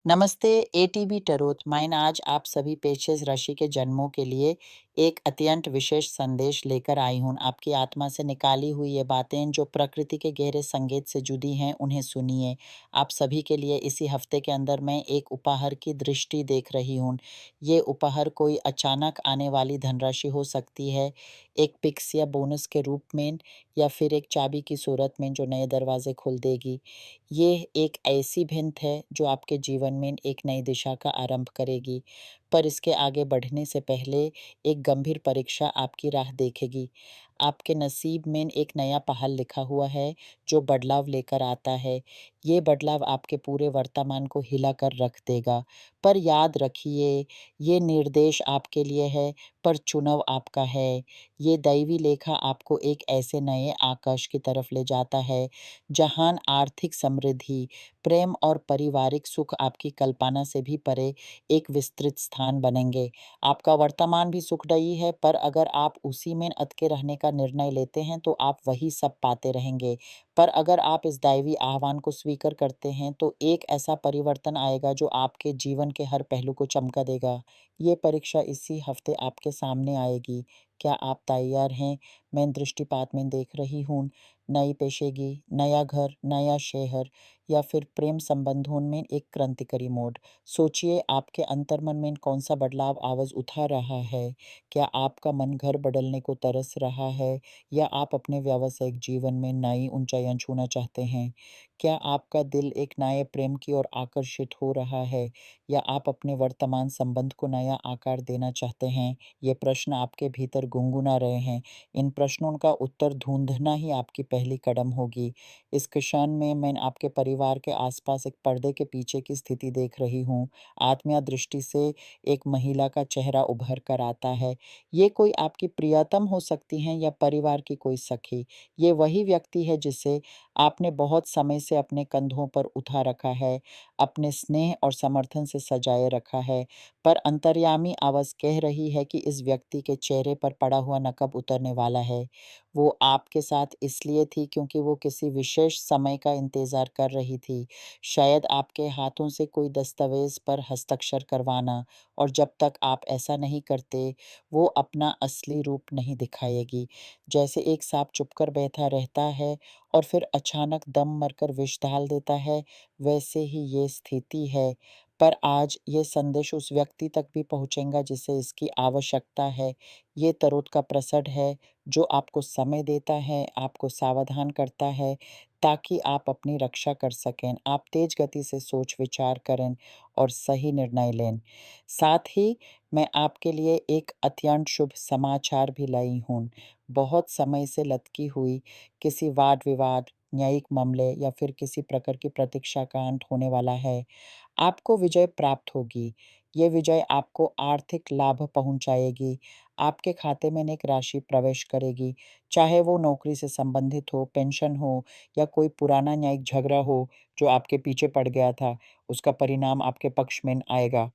नमस्ते एटीबी टरोत मैं आज आप सभी पेशेस राशि के जन्मों के लिए एक अत्यंत विशेष संदेश लेकर आई हूँ। आपकी आत्मा से निकाली हुई ये बातें जो प्रकृति के गहरे संगीत से जुड़ी हैं उन्हें सुनिए। आप सभी के लिए इसी हफ्ते के अंदर मैं एक उपहार की दृष्टि देख रही हूँ। ये उपहार कोई अचानक आने वाली धनराशि हो सकती है, एक पिक्स या बोनस के रूप में, या फिर एक चाबी की सूरत में जो नए दरवाजे खोल देगी। ये एक ऐसी भिंत है जो आपके जीवन में एक नई दिशा का आरंभ करेगी, पर इसके आगे बढ़ने से पहले एक गंभीर परीक्षा आपकी राह देखेगी। आपके नसीब में एक नया पहाड़ लिखा हुआ है जो बदलाव लेकर आता है। ये बदलाव आपके पूरे वर्तमान को हिला कर रख देगा। पर याद रखिए, ये निर्देश आपके लिए है, पर चुनाव आपका है। ये दैवी लेखा आपको एक ऐसे नए आकाश की तरफ ले जाता है जहां आर्थिक समृद्धि, प्रेम और पारिवारिक सुख आपकी कल्पना से भी परे एक विस्तृत स्थान बनेंगे। आपका वर्तमान भी सुखदायी है, पर अगर आप उसी में अटके रहने का निर्णय लेते हैं तो आप वही सब पाते रहेंगे। पर अगर आप इस दैवी आह्वान को स्वीकार करते हैं तो एक ऐसा परिवर्तन आएगा जो आपके जीवन के हर पहलू को चमका देगा। ये परीक्षा इसी हफ्ते आपके सामने आएगी। क्या आप तैयार हैं? मैं दृष्टिपात में देख रही हूँ, नई पेशेगी, नया घर, नया शहर, या फिर प्रेम संबंधों में एक क्रांतिकारी मोड़। सोचिए, आपके अंतर्मन में कौन सा बदलाव आवाज उठा रहा है? क्या आपका मन घर बदलने को तरस रहा है, या आप अपने व्यावसायिक जीवन में नई ऊंचाइयां छूना चाहते हैं? क्या आपका दिल एक नए प्रेम की ओर आकर्षित हो रहा है, या आप अपने वर्तमान संबंध को नया आकार देना चाहते हैं? ये प्रश्न आपके भीतर गुनगुना रहे हैं। इन प्रश्नों का उत्तर ढूंढना ही आपकी पहली कदम होगी। इस क्षण में मैं आपके परिवार के आसपास एक पर्दे के पीछे की स्थिति देख रही हूँ। आत्मीय दृष्टि से एक महिला का चेहरा उभर कर आता है। ये कोई आपकी प्रियतम हो सकती हैं या परिवार की कोई सखी। ये वही व्यक्ति है जिसे आपने बहुत समय से अपने कंधों पर उठा रखा है, अपने स्नेह और समर्थन से सजाए रखा है। पर अंतर्यामी आवाज कह रही है कि इस व्यक्ति के चेहरे पर पड़ा हुआ नकब उतरने वाला है। वो आपके साथ इसलिए थी क्योंकि वो किसी विशेष समय का इंतजार कर रही थी, शायद आपके हाथों से कोई दस्तावेज पर हस्ताक्षर करवाना। और जब तक आप ऐसा नहीं करते, वो अपना असली रूप नहीं दिखाएगी। जैसे एक सांप चुपकर बैठा रहता है और फिर अचानक दम मारकर विष डाल देता है, वैसे ही ये स्थिति है। पर आज ये संदेश उस व्यक्ति तक भी पहुंचेगा जिसे इसकी आवश्यकता है। ये तरोत का प्रसाद है जो आपको समय देता है, आपको सावधान करता है, ताकि आप अपनी रक्षा कर सकें। आप तेज गति से सोच विचार करें और सही निर्णय लें। साथ ही मैं आपके लिए एक अत्यंत शुभ समाचार भी लाई हूँ। बहुत समय से लटकी हुई किसी वाद विवाद, न्यायिक मामले या फिर किसी प्रकार की प्रतीक्षा का अंत होने वाला है। आपको विजय प्राप्त होगी। ये विजय आपको आर्थिक लाभ पहुंचाएगी। आपके खाते में एक राशि प्रवेश करेगी, चाहे वो नौकरी से संबंधित हो, पेंशन हो, या कोई पुराना न्यायिक झगड़ा हो जो आपके पीछे पड़ गया था, उसका परिणाम आपके पक्ष में आएगा।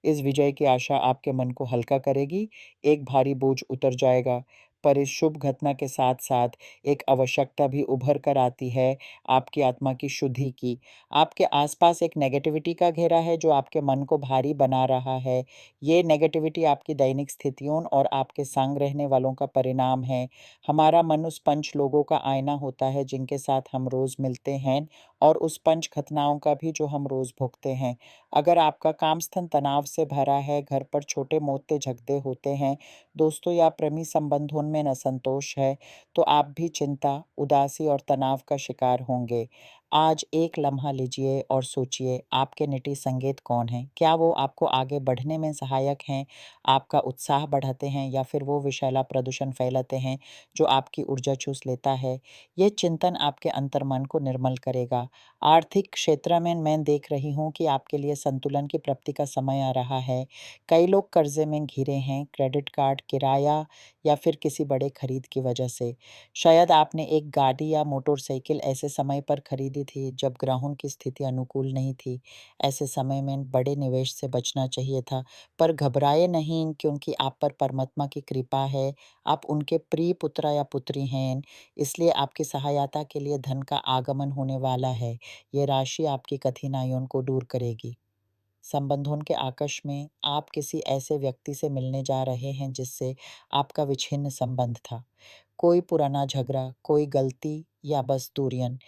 इस विजय की आशा आपके मन को हल्का करेगी, एक भारी बोझ उतर जाएगा। पर इस शुभ घटना के साथ-साथ एक आवश्यकता भी उभर कर आती है, आपकी आत्मा की शुद्धि की। आपके आसपास एक नेगेटिविटी का घेरा है जो आपके मन को भारी बना रहा है। ये नेगेटिविटी आपकी दैनिक स्थितियों और आपके संग रहने वालों का परिणाम है। हमारा मन उस पंच लोगों का आईना होता है जिनके साथ हम रोज मिलते हैं, और उस पंच घटनाओं का भी जो हम रोज भुगते हैं। अगर आपका काम स्थल तनाव से भरा है, घर पर छोटे मोटे झगड़े होते हैं, दोस्तों या प्रेमी संबंधों में असंतोष है, तो आप भी चिंता, उदासी और तनाव का शिकार होंगे। आज एक लम्हा लीजिए और सोचिए, आपके निजी संकेत कौन हैं? क्या वो आपको आगे बढ़ने में सहायक हैं, आपका उत्साह बढ़ाते हैं, या फिर वो विषैला प्रदूषण फैलाते हैं जो आपकी ऊर्जा चूस लेता है? ये चिंतन आपके अंतर्मन को निर्मल करेगा। आर्थिक क्षेत्र में मैं देख रही हूँ कि आपके लिए संतुलन की प्राप्ति का समय आ रहा है। कई लोग कर्जे में घिरे हैं, क्रेडिट कार्ड, किराया, या फिर किसी बड़े खरीद की वजह से। शायद आपने एक गाड़ी या मोटरसाइकिल ऐसे समय पर खरीदी थी जब ग्राहकों की स्थिति अनुकूल नहीं थी। ऐसे समय में बड़े निवेश से बचना चाहिए था, पर घबराए नहीं, क्योंकि आप पर परमात्मा की कृपा है। आप उनके प्रिय पुत्र या पुत्री हैं, इसलिए आपकी सहायता के लिए धन का आगमन होने वाला है। ये राशि आपकी कठिनाइयों को दूर करेगी। संबंधों के आकर्ष में आप किसी ऐसे व्यक्ति से मिलने जा रहे हैं जिससे आपका विच्छिन्न संबंध था। कोई पुराना झगड़ा, कोई गलती या बस दूरियन,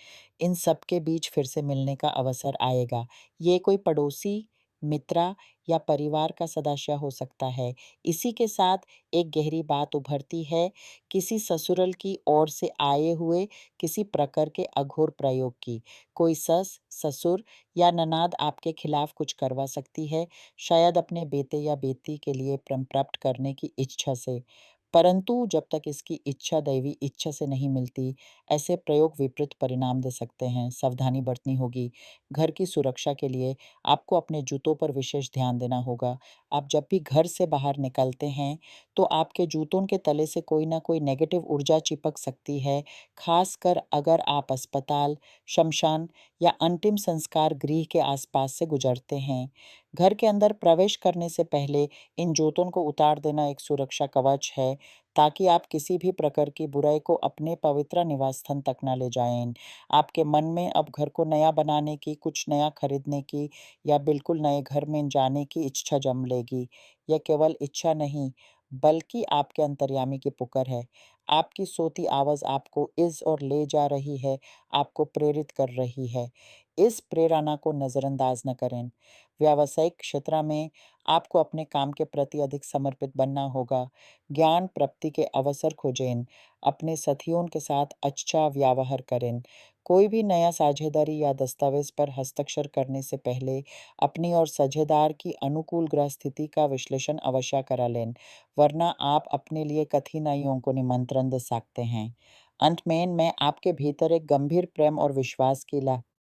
इन सब के बीच फिर से मिलने का अवसर आएगा। ये कोई पड़ोसी, मित्र या परिवार का सदस्य हो सकता है। इसी के साथ एक गहरी बात उभरती है, किसी ससुराल की ओर से आए हुए किसी प्रकार के अघोर प्रयोग की। कोई सस, ससुर या ननद आपके खिलाफ कुछ करवा सकती है, शायद अपने बेटे या बेटी के लिए प्रेम प्राप्त करने की इच्छा से। परंतु जब तक इसकी इच्छा दैवी इच्छा से नहीं मिलती, ऐसे प्रयोग विपरीत परिणाम दे सकते हैं। सावधानी बरतनी होगी। घर की सुरक्षा के लिए आपको अपने जूतों पर विशेष ध्यान देना होगा। आप जब भी घर से बाहर निकलते हैं, तो आपके जूतों के तले से कोई ना कोई नेगेटिव ऊर्जा चिपक सकती है, खासकर अगर आप अस्पताल, शमशान या अंतिम संस्कार गृह के आसपास से गुजरते हैं। घर के अंदर प्रवेश करने से पहले इन जूतों को उतार देना एक सुरक्षा कवच है, ताकि आप किसी भी प्रकार की बुराई को अपने पवित्र निवास स्थान तक ना ले जाएँ। आपके मन में अब घर को नया बनाने की, कुछ नया खरीदने की या बिल्कुल नए घर में जाने की इच्छा जम लेगी। यह केवल इच्छा नहीं, बल्कि आपके अंतर्यामी की पुकार है। आपकी सोती आवाज़ आपको इस ओर ले जा रही है, आपको प्रेरित कर रही है। इस प्रेरणा को नज़रअंदाज न करें। व्यावसायिक क्षेत्र में आपको अपने काम के प्रति अधिक समर्पित बनना होगा। ज्ञान प्राप्ति के अवसर खोजें। अपने साथियों के साथ अच्छा व्यवहार करें। कोई भी नया साझेदारी या दस्तावेज पर हस्ताक्षर करने से पहले अपनी और साझेदार की अनुकूल ग्रह स्थिति का विश्लेषण अवश्य करा लें, वरना आप अपने लिए कठिनाइयों को निमंत्रण दे सकते हैं। अंत में मैं आपके भीतर एक गंभीर प्रेम और विश्वास की ला